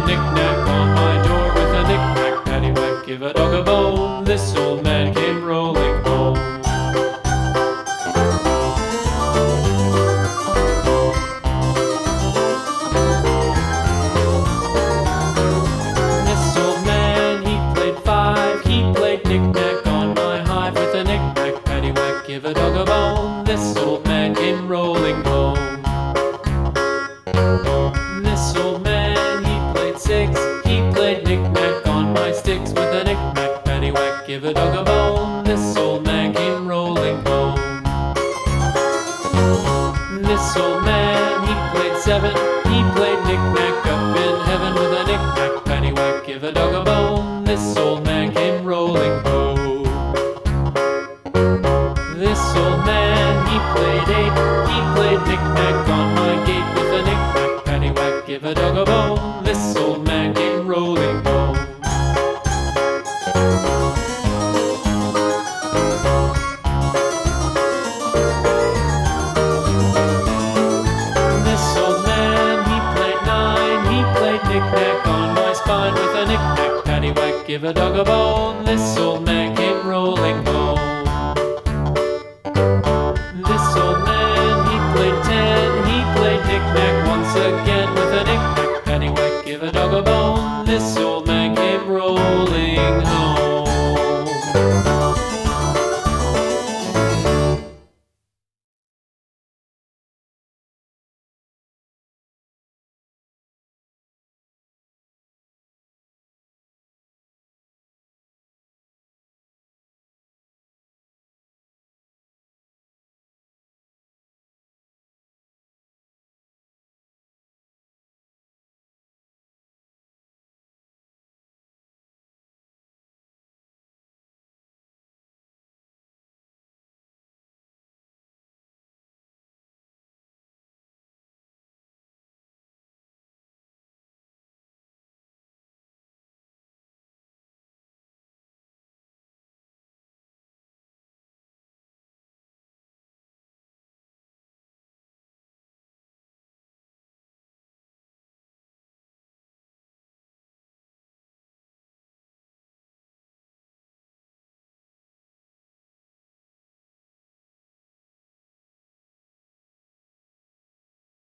knick-knack on my door with a knick-knack, paddywhack, give a dog a bone. This old man came rolling home. This old man, he played five. He played knick-knack on my hive with a knick-knack, paddywhack, give a dog a bone. This old man came rolling home. This old man, he played six. He played knick-knack on my sticks with a knick-knack, paddywhack, give a dog a bone. This old man came rolling home. This old man, he played seven. He played knick-knack up in heaven with a knick-knack, paddywhack, give a dog a bone. This old man came rolling home. This old man, he played eight. He played knick-knack on my gate with a knick-knack, paddywhack, give a dog a bone. This old man came rolling home. This old man, he played nine. He played knick-knack on my spine with a knick-knack, paddywhack, give a dog a bone. This old man came rolling home.